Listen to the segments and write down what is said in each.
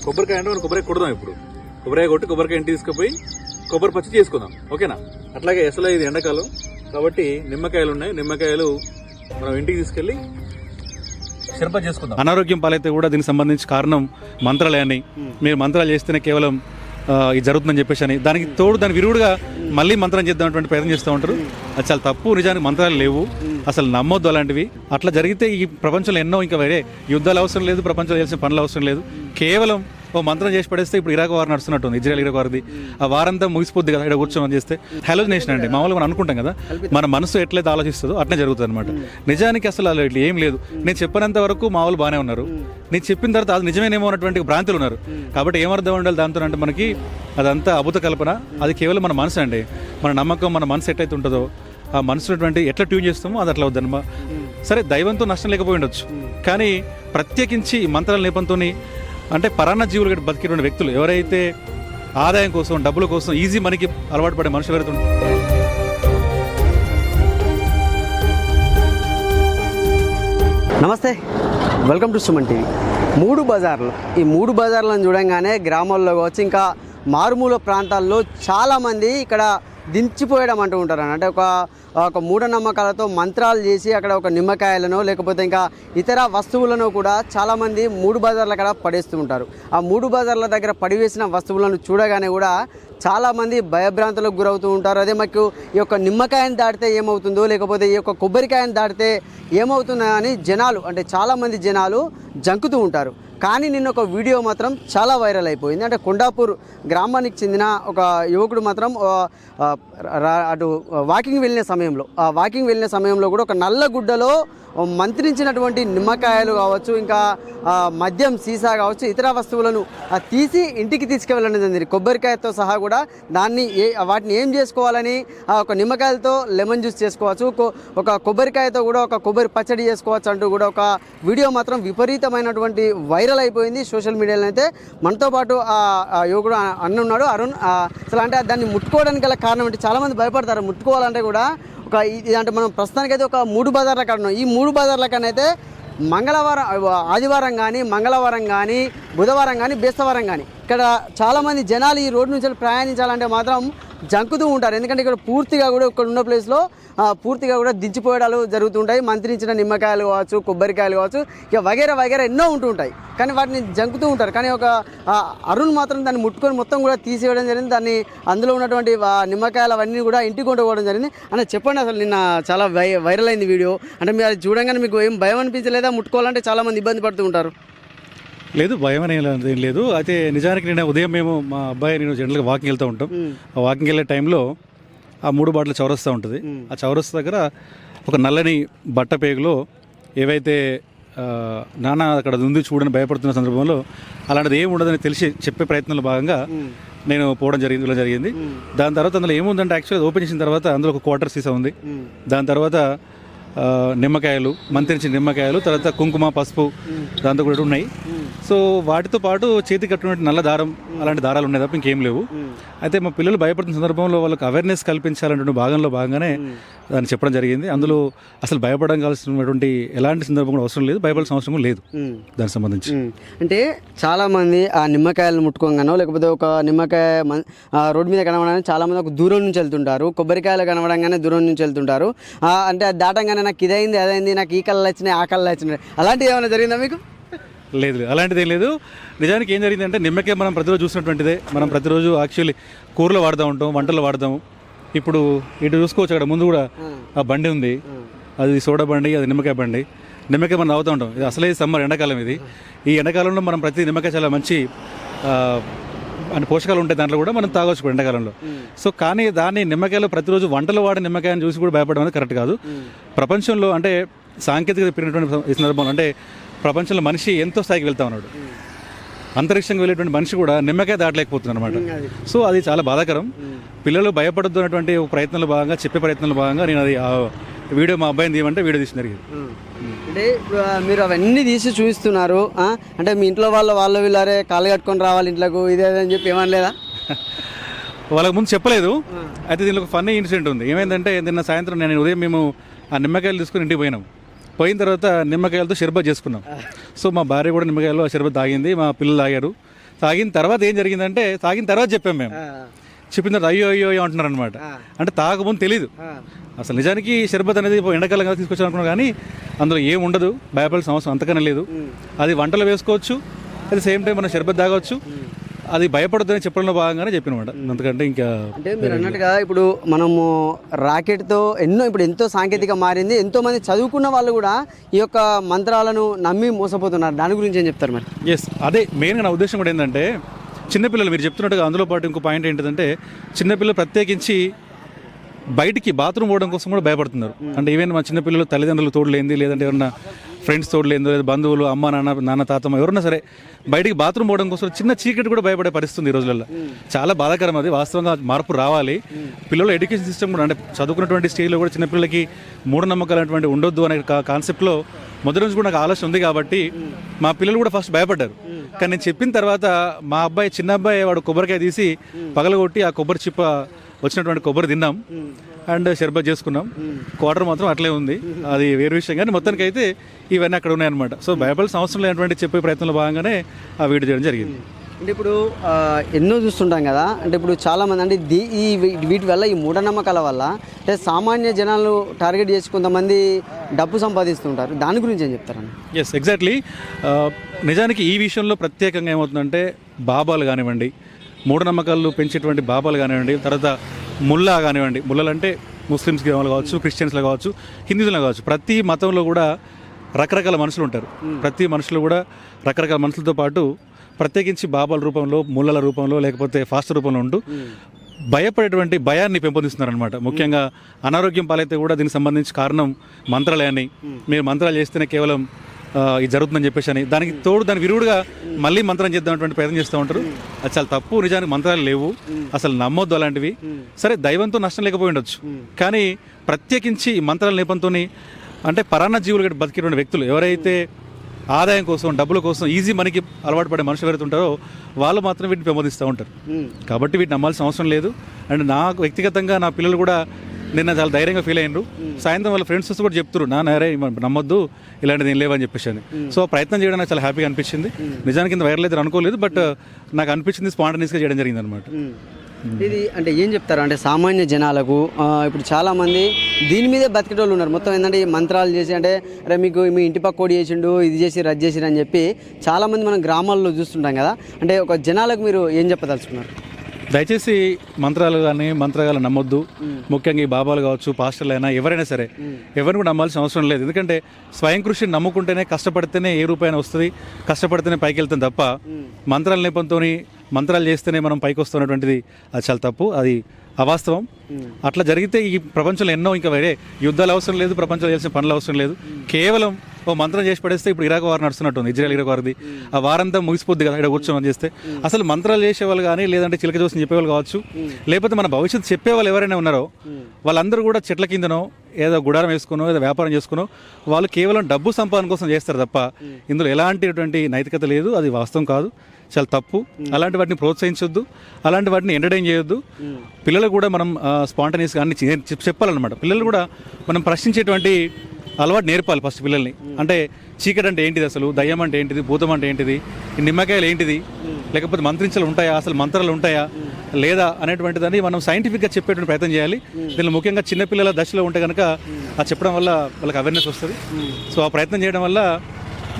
కొబ్బరికాయ అంటే మనం కొబ్బరికాయ కొడదాం. ఇప్పుడు కొబ్బరికాయ కొట్టి కొబ్బరికాయ ఇంటికి తీసుకుపోయి కొబ్బరి పచ్చి చేసుకుందాం, ఓకేనా? అట్లాగే అసలు ఇది ఎండాకాలం కాబట్టి నిమ్మకాయలు ఉన్నాయి, నిమ్మకాయలు మనం ఇంటికి తీసుకెళ్లి షర్బత్ చేసుకుందాం. అనారోగ్యం పాలైతే కూడా దీనికి సంబంధించి కారణం మంత్రాలే అని, మీరు మంత్రాలు చేస్తేనే కేవలం ఇది జరుగుతుందని చెప్పేసి అని, దానికి తోడు దాని విరుగుడుగా మళ్ళీ మంత్రం చేద్దామటువంటి ప్రయత్నం చేస్తూ ఉంటారు. అది చాలా తప్పు. నిజానికి మంత్రాలు లేవు, అసలు నమ్మొద్దు అలాంటివి. అట్లా జరిగితే ఈ ప్రపంచంలో ఎన్నో ఇంకా వేరే యుద్ధాలు అవసరం లేదు, ప్రపంచంలో చేసిన పనులు అవసరం లేదు. కేవలం ఓ మంత్రం చేసి పడేస్తే ఇప్పుడు ఇరాక్ వార్ నడుస్తున్నట్టుంది, ఇజ్రాయల్ ఇరాక్ వారిది. ఆ వారంతా ముగిసిపోద్ది కదా ఇక్కడ కూర్చొని చేస్తే. హాలోజినేషన్ అండి, మామూలుగా మనం అనుకుంటాం కదా, మన మనసు ఎట్లయితే ఆలోచిస్తుందో అట్లే జరుగుతుంది అనమాట. నిజానికి అసలు అలా ఇట్లా ఏం లేదు. నేను చెప్పినంత వరకు మామూలు బాగానే ఉన్నారు, నేను చెప్పిన తర్వాత అది నిజమేనేమో అన్నటువంటి భ్రాంతులు ఉన్నారు. కాబట్టి ఏమర్థం ఉండాలి దాంతో అంటే మనకి అదంతా అభూత కల్పన. అది కేవలం మన మనసు అండి, మన నమ్మకం, మన మనసు ఎట్లయితే ఉంటుందో ఆ మనసునటువంటి ఎట్లా ట్యూన్ చేస్తామో అది అట్లా అవుద్దనమా. సరే దైవంతో నష్టం లేకపోయి ఉండొచ్చు, కానీ ప్రత్యేకించి మంత్రాల నేపంతో అంటే పరాన్న జీవులు బతికేటువంటి వ్యక్తులు ఎవరైతే ఆదాయం కోసం, డబ్బుల కోసం, ఈజీ మనీకి అలవాటు పడే మనుషులు ఎవరైతే నమస్తే, వెల్కమ్ టు సుమన్ టీవీ. 3 బజార్లు, ఈ 3 బజార్లను చూడంగానే గ్రామాల్లో కావచ్చు, ఇంకా మారుమూల ప్రాంతాల్లో చాలామంది ఇక్కడ దించిపోయడం అంటూ ఉంటారు. అంటే ఒక మూఢనమ్మకాలతో మంత్రాలు చేసి అక్కడ ఒక నిమ్మకాయలను లేకపోతే ఇంకా ఇతర వస్తువులను కూడా చాలామంది 3 బజార్ల అక్కడ పడేస్తూ ఉంటారు. ఆ 3 బజార్ల దగ్గర పడివేసిన వస్తువులను చూడగానే కూడా చాలామంది భయభ్రాంతులకు గురవుతూ ఉంటారు. అదే మాకు ఈ యొక్క నిమ్మకాయను దాటితే ఏమవుతుందో, లేకపోతే ఈ యొక్క కొబ్బరికాయను దాటితే ఏమవుతుందో అని జనాలు, అంటే చాలామంది జనాలు జంకుతూ ఉంటారు. కానీ నిన్న ఒక వీడియో మాత్రం చాలా వైరల్ అయిపోయింది. అంటే కొండాపూర్ గ్రామానికి చెందిన ఒక యువకుడు మాత్రం అటు వాకింగ్ వెళ్ళిన సమయంలో కూడా ఒక నల్ల గుడ్డలో మంత్రించినటువంటి నిమ్మకాయలు కావచ్చు, ఇంకా మద్యం సీసా కావచ్చు, ఇతర వస్తువులను తీసి ఇంటికి తీసుకువెళ్ళడం జరిగింది. కొబ్బరికాయతో సహా కూడా వాటిని ఏం చేసుకోవాలని, ఒక నిమ్మకాయలతో లెమన్ జ్యూస్ చేసుకోవచ్చు, ఒక కొబ్బరికాయతో కూడా ఒక కొబ్బరి పచ్చడి చేసుకోవచ్చు అంటూ కూడా ఒక వీడియో మాత్రం విపరీతమైనటువంటి వైరల్ అయిపోయింది సోషల్ మీడియాలో. అయితే మనతో పాటు ఆ యువకుడు అన్న ఉన్నాడు, అరుణ్. అసలు అంటే దాన్ని ముట్టుకోవడానికి గల కారణం అంటే చాలామంది భయపడతారు ముట్టుకోవాలంటే కూడా. అంటే మనం ప్రస్తుతానికైతే ఒక 3 బజార్ల కాడ ఉన్నాం. ఈ 3 బజార్ల కనైతే మంగళవారం, ఆదివారం కానీ, మంగళవారం కానీ, బుధవారం కానీ, బేస్తవారం కానీ ఇక్కడ చాలామంది జనాలు ఈ రోడ్డు నుంచి ప్రయాణించాలంటే మాత్రం జంకుతూ ఉంటారు. ఎందుకంటే ఇక్కడ పూర్తిగా కూడా ఇక్కడ ఉన్న ప్లేస్లో పూర్తిగా కూడా దించిపోయడాలు జరుగుతుంటాయి. మంత్రించిన నిమ్మకాయలు కావచ్చు, కొబ్బరికాయలు కావచ్చు, ఇక వగేరా ఎన్నో ఉంటూ ఉంటాయి. కానీ వాటిని జంకుతూ ఉంటారు. కానీ ఒక అరుణ్ మాత్రం దాన్ని ముట్టుకొని మొత్తం కూడా తీసేయడం జరిగింది. దాన్ని అందులో ఉన్నటువంటి నిమ్మకాయలు అవన్నీ కూడా ఇంటికి కొంటుకోవడం జరిగింది. అని చెప్పండి, అసలు నిన్న చాలా వైరల్ అయింది వీడియో. అంటే మీరు అది చూడంగానే మీకు ఏం భయం అనిపించలేదా? ముట్టుకోవాలంటే చాలామంది ఇబ్బంది పడుతూ ఉంటారు. లేదు, భయం అనేది ఏం లేదు. అయితే నిజానికి నేను ఉదయం మేము మా అబ్బాయి నేను జనరల్గా వాకింగ్ వెళ్తూ ఉంటాం. ఆ వాకింగ్ వెళ్ళే టైంలో ఆ 3 బాటల చౌరస్తా ఉంటుంది. ఆ చౌరస్తా దగ్గర ఒక నల్లని బట్ట పేగులో ఏవైతే నాన్న అక్కడ ఉంది చూడని భయపడుతున్న సందర్భంలో అలాంటిది ఏమి ఉండదని తెలిసి చెప్పే ప్రయత్నంలో భాగంగా నేను పోవడం జరిగింది. దాని తర్వాత అందులో ఏముందంటే యాక్చువల్గా ఓపెన్ చేసిన తర్వాత అందులో ఒక క్వార్టర్ సీసా ఉంది. దాని తర్వాత నిమ్మకాయలు, మంత్రించిన నిమ్మకాయలు, తర్వాత కుంకుమ, పసుపు దాంతో కూడా ఉన్నాయి. సో వాటితో పాటు చేతికి కట్టినటువంటి నల్ల దారం, అలాంటి దారాలు ఉన్నాయి తప్ప ఇంకేం లేవు. అయితే మా పిల్లలు భయపడుతున్న సందర్భంలో వాళ్ళకి అవేర్నెస్ కల్పించాలంటే భాగంగానే దాన్ని చెప్పడం జరిగింది. అందులో అసలు భయపడాల్సినటువంటి ఎలాంటి సందర్భం కూడా అవసరం లేదు, భయపడాల్సిన అవసరం లేదు దానికి సంబంధించి. అంటే చాలామంది ఆ నిమ్మకాయలు ముట్టుకోగానో లేకపోతే ఒక నిమ్మకాయ రోడ్డు మీద కనబడగానే చాలామంది ఒక దూరం నుంచి వెళ్తుంటారు. కొబ్బరికాయలు కనబడంగానే దూరం నుంచి వెళ్తుంటారు. అంటే అది దాటంగానే నాకు ఇదైంది, అదైంది, నాకు ఈ కళ్ళు వచ్చినాయి, ఆ కళ్ళు వచ్చినాయి, అలాంటివి ఏమైనా జరిగిందా మీకు? లేదు, అలాంటిది ఏం లేదు. నిజానికి ఏం జరిగిందంటే నిమ్మకాయ మనం ప్రతిరోజు చూసినటువంటిదే. మనం ప్రతిరోజు యాక్చువల్లీ కూరలో వాడుతూ ఉంటాం, వంటల్లో వాడతాము. ఇప్పుడు ఇటు చూసుకోవచ్చు, అక్కడ ముందు కూడా ఆ బండి ఉంది, అది సోడా బండి, అది నిమ్మకాయ బండి. నిమ్మకాయ మనం తాగుతూ ఉంటాం. ఇది అసలే సమ్మర్, ఎండాకాలం. ఈ ఎండాకాలంలో మనం ప్రతి నిమ్మకాయ చాలా మంచి అంటే పోషకాలు ఉంటాయి దాంట్లో కూడా, మనం తాగొచ్చు ఎండాకాలంలో. సో కానీ దాన్ని నిమ్మకాయలు ప్రతిరోజు వంటలు వాడే నిమ్మకాయని చూసి కూడా భయపడడం అనేది కరెక్ట్ కాదు. ప్రపంచంలో అంటే సాంకేతికత పెరిగినటువంటి ఈ సందర్భంలో అంటే ప్రపంచంలో మనిషి ఎంతో స్థాయికి వెళ్తా ఉన్నాడు. అంతరిక్షంగా వెళ్ళేటువంటి మనిషి కూడా నిమ్మకాయ దాటలేకపోతుంది అనమాట. సో అది చాలా బాధాకరం. పిల్లలు భయపడద్దు అన్నటువంటి ప్రయత్నంలో భాగంగా, చెప్పే ప్రయత్నంలో భాగంగా నేను అది వీడియో మా అబ్బాయిని తీయమంటే వీడియో తీసి జరిగింది. అంటే ఇప్పుడు మీరు అవన్నీ తీసి చూపిస్తున్నారు. అంటే మీ ఇంట్లో వాళ్ళు వీళ్ళరే కాళ్ళు కట్టుకొని రావాలి ఇంట్లోకి ఇదేదని చెప్పి ఏమని లేదా? వాళ్ళకి ముందు చెప్పలేదు. అయితే దీనిలో ఒక ఫన్నీ ఇన్సిడెంట్ ఉంది. ఏమైందంటే నిన్న సాయంత్రం నేను ఉదయం మేము ఆ నిమ్మకాయలు తీసుకుని ఇంటికి పోయిన తర్వాత నిమ్మకాయలతో షర్బత్ చేసుకున్నాం. సో మా భార్య కూడా నిమ్మకాయలు ఆ షర్బత్ తాగింది, మా పిల్లలు తాగారు. తాగిన తర్వాత ఏం జరిగిందంటే తాగిన తర్వాత చెప్పాం మేము. చెప్పిన తర్వాత అయ్యో అయ్యో అయ్యో అంటున్నారు అనమాట. అంటే తాగముందు తెలీదు అసలు. నిజానికి షర్బత్ అనేది ఎండాకాలం కదా తీసుకొచ్చాను అనుకున్నాను, కానీ అందులో ఏం ఉండదు, భయపడాల్సిన అవసరం అంతకన్నా లేదు. అది వంటలు వేసుకోవచ్చు, అది సేమ్ టైం మనం షర్బత్ తాగొచ్చు, అది భయపడొద్దని చెప్పడంలో భాగంగానే చెప్పినమాట. అంతకంటే ఇంకా అంటే మీరు అన్నట్టుగా ఇప్పుడు మనము రాకెట్తో ఇప్పుడు ఎంతో సాంకేతిక మారింది. ఎంతో మంది చదువుకున్న వాళ్ళు కూడా ఈ యొక్క మంత్రాలను నమ్మి మోసపోతున్నారు. దాని గురించి ఏం చెప్తారు మరి? ఎస్, అదే మెయిన్గా నా ఉద్దేశం కూడా ఏంటంటే, చిన్నపిల్లలు మీరు చెప్తున్నట్టుగా అందులో పాటు ఇంకో పాయింట్ ఏంటంటే, చిన్నపిల్లలు ప్రత్యేకించి బయటికి బాత్రూమ్ పోవడం కోసం కూడా భయపడుతున్నారు. అంటే ఈవెన్ మా చిన్నపిల్లలు తల్లిదండ్రులు తోడలేంది, లేదంటే ఎవరన్నా ఫ్రెండ్స్ తోడలేదు, లేదా బంధువులు అమ్మ నాన్న తాతమ్మ ఎవరన్నా సరే బయటికి బాత్రూమ్ పోవడం కోసం చిన్న చీకటి కూడా భయపడే పరిస్థితుంది ఈ రోజులలో. చాలా బాధాకరం. అది వాస్తవంగా మార్పు రావాలి. పిల్లల ఎడ్యుకేషన్ సిస్టమ్ కూడా, అంటే చదువుకున్నటువంటి స్టేజ్లో కూడా చిన్నపిల్లలకి మూఢనమ్మకాలు అనేటువంటి ఉండొద్దు అనే కాన్సెప్ట్లో మొదటి నుంచి కూడా నాకు ఆలోచన ఉంది. కాబట్టి మా పిల్లలు కూడా ఫస్ట్ భయపడ్డారు. కానీ నేను చెప్పిన తర్వాత మా అబ్బాయి, చిన్న అబ్బాయి, వాడు కొబ్బరికాయ తీసి పగలగొట్టి ఆ కొబ్బరి చిప్ప వచ్చినటువంటి కొబ్బరి తిన్నాం అండ్ షర్బత్ చేసుకున్నాం. క్వార్టర్ మాత్రం అట్లే ఉంది, అది వేరే విషయం. కానీ మొత్తానికి అయితే ఇవన్నీ అక్కడ ఉన్నాయన్నమాట. సో భయపడాల్సిన అవసరం లేనటువంటి చెప్పే ప్రయత్నంలో భాగంగానే ఆ వీడియో చేయడం జరిగింది. అంటే ఇప్పుడు ఎన్నో చూస్తుంటాం కదా, అంటే ఇప్పుడు చాలామంది అంటే వీటి వల్ల, ఈ మూఢనమ్మకాల వల్ల అంటే సామాన్య జనాలు టార్గెట్ చేసి కొంతమంది డబ్బు సంపాదిస్తుంటారు. దాని గురించి ఏం చెప్తారని? Yes, exactly. నిజానికి ఈ విషయంలో ప్రత్యేకంగా ఏమవుతుందంటే, బాబాలు కానివ్వండి, మూఢనమ్మకాలు పెంచేటువంటి బాబాలు కానివ్వండి, తర్వాత ముల్లా కానివ్వండి, ముల్లలు అంటే ముస్లిమ్స్కి కావచ్చు, క్రిస్టియన్స్లో కావచ్చు, హిందూస్లో కావచ్చు, ప్రతి మతంలో కూడా రకరకాల మనుషులు ఉంటారు. ప్రతి మనుషులు కూడా రకరకాల మనుషులతో పాటు ప్రత్యేకించి బాబాల రూపంలో, ముల్లల రూపంలో, లేకపోతే ఫాస్ట్ రూపంలో ఉంటూ భయపడేటువంటి భయాన్ని పెంపొందిస్తున్నారనమాట. ముఖ్యంగా అనారోగ్యం పాలైతే కూడా దీనికి సంబంధించి కారణం మంత్రాలే అని, మీరు మంత్రాలు చేస్తేనే కేవలం ఇది జరుగుతుందని చెప్పేసి అని, దానికి తోడు దాని విరుగుడుగా మళ్ళీ మంత్రం చేద్దామటువంటి ప్రయత్నం చేస్తూ ఉంటారు. అది చాలా తప్పు. నిజానికి మంత్రాలు లేవు, అసలు నమ్మొద్దు అలాంటివి. సరే, దైవంతో నష్టం లేకపోయి ఉండొచ్చు, కానీ ప్రత్యేకించి ఈ మంత్రాల నేపంతో అంటే పరాన్న జీవులు బతికేటువంటి వ్యక్తులు ఎవరైతే ఆదాయం కోసం, డబ్బుల కోసం, ఈజీ మనీకి అలవాటు పడే మనుషులు ఎవరైతే ఉంటారో వాళ్ళు మాత్రం వీటిని పెంపొందిస్తూ ఉంటారు. కాబట్టి వీటిని నమ్మాల్సిన అవసరం లేదు. అండ్ నాకు వ్యక్తిగతంగా నా పిల్లలు కూడా నిన్న చాలా ధైర్యంగా ఫీల్ అయినరు. సాయంత్రం వాళ్ళ ఫ్రెండ్స్ కూడా చెప్తున్నారు, నాన్న నమ్మొద్దు, ఇలాంటిది ఏం లేవని చెప్పేసి అని. సో ప్రయత్నం చేయడం నాకు చాలా హ్యాపీగా అనిపించింది. నిజానికి ఇంత వైరల్ అయితే అనుకోలేదు, బట్ నాకు అనిపించింది స్పాంటనియస్గా చేయడం జరిగింది అనమాట. ఇది అంటే ఏం చెప్తారు అంటే సామాన్య జనాలకు? ఇప్పుడు చాలామంది దీని మీదే బతికేటోళ్ళు ఉన్నారు. మొత్తం ఏంటంటే ఈ మంత్రాలు చేసి, అంటే అరే మీకు మీ ఇంటి పక్క కోడి చేసిండు, ఇది చేసి రద్దు చేసిరు అని చెప్పి చాలామంది మనం గ్రామాల్లో చూస్తుంటాం కదా. అంటే ఒక జనాలకు మీరు ఏం చెప్పదలుచుకున్నారు? దయచేసి మంత్రాలు కానీ మంత్రాలు నమ్మొద్దు. ముఖ్యంగా ఈ బాబాలు కావచ్చు, పాస్టర్లు అయినా ఎవరైనా సరే ఎవరిని కూడా నమ్మాల్సిన అవసరం లేదు. ఎందుకంటే స్వయం కృషిని నమ్ముకుంటేనే, కష్టపడితేనే ఏ రూపాయన వస్తుంది, కష్టపడితేనే పైకి వెళ్తాం తప్ప మంత్రాల నేపంతో మంత్రాలు చేస్తేనే మనం పైకి వస్తున్నటువంటిది అది చాలా తప్పు, అది అవాస్తవం. అట్లా జరిగితే ఈ ప్రపంచంలో ఎన్నో ఇంకా వేరే యుద్ధాలు అవసరం లేదు, ప్రపంచంలో చేసిన పనులు అవసరం లేదు. కేవలం ఓ మంత్రం చేసి పడేస్తే ఇప్పుడు ఇరాక్ వార్ నడుస్తున్నట్టుంది, ఇజ్రాయల్ ఇరాక్ వార్ది. ఆ వారంతా ముగిసిపోద్ది కదా ఇక్కడ కూర్చొని చేస్తే. అసలు మంత్రాలు చేసేవాళ్ళు కానీ, లేదంటే చిలక చూసి చెప్పేవాళ్ళు కావచ్చు, లేకపోతే మన భవిష్యత్తు చెప్పేవాళ్ళు ఎవరైనా ఉన్నారో వాళ్ళందరూ కూడా చెట్ల కిందనో ఏదో గుడారం వేసుకునో ఏదో వ్యాపారం చేసుకునో వాళ్ళు కేవలం డబ్బు సంపాదన కోసం చేస్తారు తప్ప ఇందులో ఎలాంటి నైతికత లేదు. అది వాస్తవం కాదు, చాలా తప్పు. అలాంటి వాటిని ప్రోత్సహించొద్దు, అలాంటి వాటిని ఎంటర్టైన్ చేయొద్దు. పిల్లలు కూడా మనం స్పాంటనియస్ కానీ చెప్పాలన్నమాట. పిల్లలు కూడా మనం ప్రశ్నించేటువంటి అలవాటు నేర్పాలి ఫస్ట్ పిల్లల్ని. అంటే చీకటి అంటే ఏంటిది, అసలు దయ్యం అంటే ఏంటిది, భూతం అంటే ఏంటిది, ఈ నిమ్మకాయలు ఏంటిది, లేకపోతే మంత్రించలు ఉంటాయా, అసలు మంత్రాలు ఉంటాయా లేదా అనేటువంటిదని మనం సైంటిఫిక్గా చెప్పేటువంటి ప్రయత్నం చేయాలి. దీనిలో ముఖ్యంగా చిన్నపిల్లల దశలో ఉంటే కనుక అది చెప్పడం వల్ల వాళ్ళకి అవేర్నెస్ వస్తుంది. సో ఆ ప్రయత్నం చేయడం వల్ల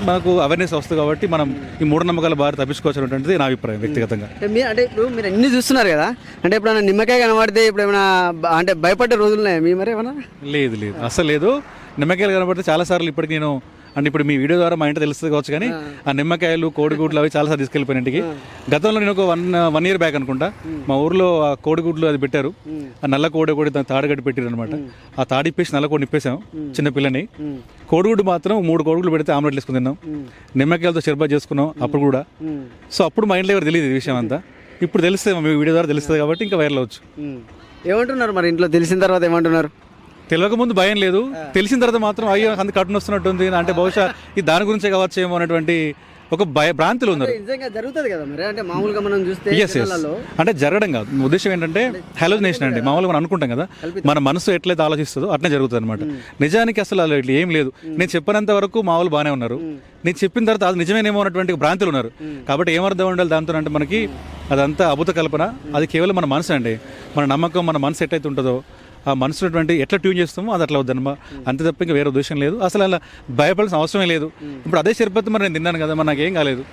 మనకు అవేర్నెస్ వస్తుంది. కాబట్టి మనం ఈ మూఢనమ్మకాల బారి తప్పించుకోవచ్చు అనేటువంటిది నా అభిప్రాయం వ్యక్తిగతంగా. అంటే ఇప్పుడు మీరు అన్ని చూస్తున్నారు కదా, అంటే ఇప్పుడు నిమ్మకాయ కనబడితే ఇప్పుడు ఏమైనా అంటే భయపడే రోజులు ఉన్నాయా మీ మరి ఏమన్నా? లేదు, అసలు లేదు. నిమ్మకాయలు కనబడితే చాలాసార్లు ఇప్పటికి నేను, అంటే ఇప్పుడు మీ వీడియో ద్వారా మా ఇంటి తెలుస్తుంది కావచ్చు, కానీ ఆ నిమ్మకాయలు, కోడిగుడ్లు అవి చాలాసార్లు తీసుకెళ్ళిపోయిన ఇంటికి. గతంలో నేను ఒక వన్ ఇయర్ బ్యాక్ అనుకుంటా మా ఊర్లో ఆ కోడిగుడ్లు అది పెట్టారు. ఆ నల్ల కోడి తాడుగడ్డి పెట్టారు అనమాట. ఆ తాడిప్పేసి నల్ల కోడి నిప్పేసాం చిన్న పిల్లని. కోడిగుడ్డు మాత్రం 3 కోడిగుడ్లు పెడితే ఆమ్లెట్లు వేసుకుని తిన్నాం. నిమ్మకాయలతో షర్బత్ చేసుకున్నాం అప్పుడు కూడా. సో అప్పుడు మా ఇంట్లో ఎవరు తెలియదు ఈ విషయం అంతా. ఇప్పుడు తెలుస్తుంది, మీ వీడియో ద్వారా తెలుస్తుంది కాబట్టి ఇంకా వైరల్ అవచ్చు. ఏమంటున్నారు మరి ఇంట్లో తెలిసిన తర్వాత ఏమంటున్నారు? తెలియక ముందు భయం లేదు, తెలిసిన తర్వాత మాత్రం అయ్యో అంత కట్టును వస్తున్నట్టుంది, అంటే బహుశా ఇది దాని గురించే కావచ్చేమో అనేటువంటి ఒక భ్రాంతిలో ఉన్నారు. నిజంగా జరుగుతుంది కదా మరి, అంటే మామూలుగా మనం చూస్తే ఎస్ అంటే జరగడం కాదు, ఉద్దేశం ఏంటంటే హాలోజినేషన్ అండి. మామూలుగా మనం అనుకుంటాం కదా, మన మనసు ఎట్లయితే ఆలోచిస్తుందో అట్లనే జరుగుతుంది అనమాట. నిజానికి అసలు అలా ఇట్లా ఏం లేదు. నేను చెప్పినంత వరకు మామూలు బాగానే ఉన్నారు, నేను చెప్పిన తర్వాత అది నిజమేనేమో అన్నటువంటి భ్రాంతులు ఉన్నారు. కాబట్టి ఏమర్థం ఉండాలి దాంతో అంటే మనకి అదంతా అభూత కల్పన, అది కేవలం మన మనసు అండి. మన నమ్మకం, మన మనసు ఎట్లయితే ఉంటుందో ఆ మనసున్నటువంటి ఎట్లా ట్యూన్ చేస్తామో అది అట్లా వద్దనమా, అంతే తప్ప ఇంకా వేరే ఉద్దేశం లేదు. అసలు అలా భయపడాల్సిన అవసరమే లేదు. ఇప్పుడు అదే సరిపోతే మరి నేను తిన్నాను కదా, మరి నాకేం కాలేదు.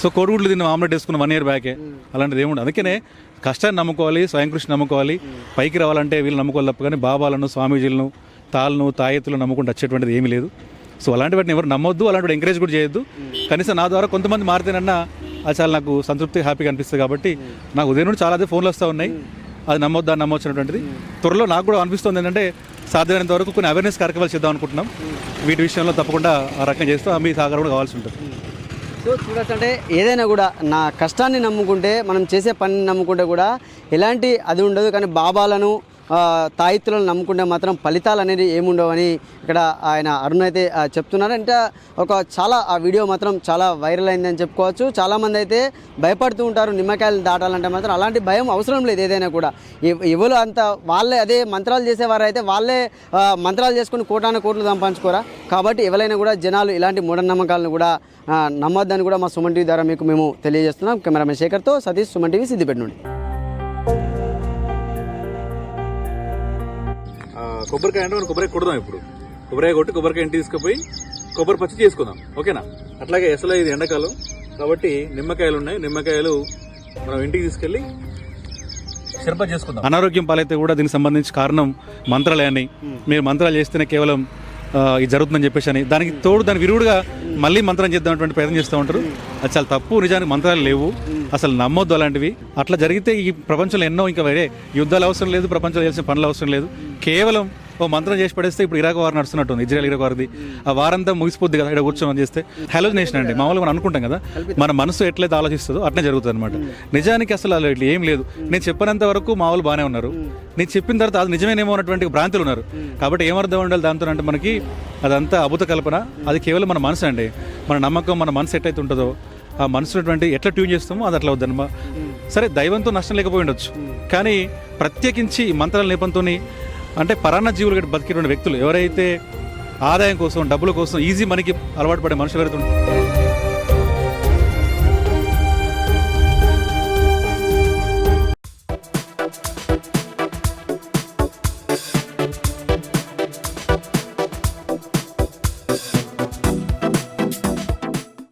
సో కోడిగుడ్లు తిన్న ఆమ్లెట్ వేసుకున్న 1 year బ్యాకే, అలాంటిది ఏముండదు. అందుకనే కష్టాన్ని నమ్ముకోవాలి, స్వయం కృషి నమ్ముకోవాలి. పైకి రావాలంటే వీళ్ళు నమ్ముకోవాలి తప్ప కానీ బాబాలను, స్వామీజీలను, తాళ్ళను, తాయెత్తులను నమ్ముకుంటూ వచ్చేటువంటిది ఏమీ లేదు. సో అలాంటి వాటిని ఎవరు నమ్మొద్దు, అలాంటి ఎంకరేజ్ కూడా చేయొద్దు. కనీసం నా ద్వారా కొంతమంది మారితేనన్నా అది చాలా నాకు సంతృప్తి, హ్యాపీగా అనిపిస్తుంది. కాబట్టి నాకు ఉదయం నుండి చాలా అదే ఫోన్లు వస్తూ ఉన్నాయి, అది నమ్మొద్దా నమ్మొచ్చినటువంటిది. త్వరలో నాకు కూడా అనిపిస్తుంది ఏంటంటే సాధ్యమైనంత వరకు కొన్ని అవేర్నెస్ కార్యక్రమాలు చేద్దాం అనుకుంటున్నాం. వీటి విషయంలో తప్పకుండా ఆ రకంగా చేస్తూ మీ సహకారం కూడా కావాల్సి ఉంటుంది. సో చూడొచ్చు, అంటే ఏదైనా కూడా నా కష్టాన్ని నమ్ముకుంటే, మనం చేసే పనిని నమ్ముకుంటే కూడా ఎలాంటి అది ఉండదు. కానీ బాబాలను, తాయిత్తులను నమ్ముకుంటే మాత్రం ఫలితాలు అనేది ఏముండవని ఇక్కడ ఆయన అరుణ్ అయితే చెప్తున్నారు. అంటే చాలా ఆ వీడియో మాత్రం చాలా వైరల్ అయిందని చెప్పుకోవచ్చు. చాలామంది అయితే భయపడుతూ ఉంటారు నిమ్మకాయలు దాటాలంటే. మాత్రం అలాంటి భయం అవసరం లేదు. ఏదైనా కూడా ఎవరు అంత వాళ్ళే అదే మంత్రాలు చేసేవారు అయితే వాళ్ళే మంత్రాలు చేసుకుని కోట్లు సంపాదించుకోరా. కాబట్టి ఎవరైనా కూడా జనాలు ఇలాంటి మూఢనమ్మకాలను కూడా నమ్మొద్దని కూడా మా సుమన్ టీవీ ద్వారా మీకు మేము తెలియజేస్తున్నాం. కెమెరామెన్ శేఖర్తో సతీష్, సుమన్ టీవీ, సిద్దిపేట నుండి. కొబ్బరికాయ అంటే మనం కొబ్బరికాయ కొడదాం. ఇప్పుడు కొబ్బరికాయ కొట్టి కొబ్బరికాయ ఇంటికి తీసుకుపోయి కొబ్బరి పచ్చి చేసుకుందాం, ఓకేనా? అట్లాగే అసలు ఇది ఎండాకాలం కాబట్టి నిమ్మకాయలు ఉన్నాయి, నిమ్మకాయలు మనం ఇంటికి తీసుకెళ్లి షర్బత్ చేసుకుందాం. అనారోగ్యం పాలైతే కూడా దీనికి సంబంధించి కారణం మంత్రాలే అని, మీరు మంత్రాలు చేస్తేనే కేవలం ఇది జరుగుతుందని చెప్పేసి అని, దానికి తోడు దాని విరుగుడుగా మళ్ళీ మంత్రం చేద్దామటువంటి ప్రయత్నం చేస్తూ ఉంటారు. అది చాలా తప్పు. నిజానికి మంత్రాలు లేవు, అసలు నమ్మొద్దు అలాంటివి. అట్లా జరిగితే ఈ ప్రపంచంలో ఎన్నో ఇంకా వేరే యుద్ధాలు అవసరం లేదు, ప్రపంచంలో చేయాల్సిన పనులు అవసరం లేదు. కేవలం ఓ మంత్రం చేసి పడేస్తే ఇప్పుడు ఇరాక్ వార్ నడుస్తున్నట్టుంది, ఇజ్రాయల్ ఇరాక్ వారిది. ఆ వారంతా ముగిసిపోద్ది కదా ఇక్కడ కూర్చొని చేస్తే. హాలోజినేషన్ అండి. మామూలుగా మనం అనుకుంటాం కదా, మన మనసు ఎట్లయితే ఆలోచిస్తుందో అట్లనే జరుగుతుంది అనమాట. నిజానికి అసలు అలా ఇట్లా ఏం లేదు. నేను చెప్పినంత వరకు మామూలు బాగానే ఉన్నారు, నేను చెప్పిన తర్వాత అది నిజమేనేమో అన్నటువంటి భ్రాంతులు ఉన్నారు. కాబట్టి ఏమర్థం ఉండాలి దాంతో అంటే మనకి అదంతా అభూత కల్పన, అది కేవలం మన మనసు అండి. మన నమ్మకం, మన మనసు ఎట్లయితే ఉంటుందో ఆ మనసున్నటువంటి ఎట్లా ట్యూన్ చేస్తామో అది అట్లా వద్దనమా. సరే దైవంతో నష్టం లేకపోయి ఉండొచ్చు, కానీ ప్రత్యేకించి మంత్రాల నేపంతో అంటే పరాన్న జీవులు బతికిన వ్యక్తులు ఎవరైతే ఆదాయం కోసం, డబ్బుల కోసం, ఈజీ మనకి అలవాటు పడే మనుషులు ఎవరైతే ఉంటారు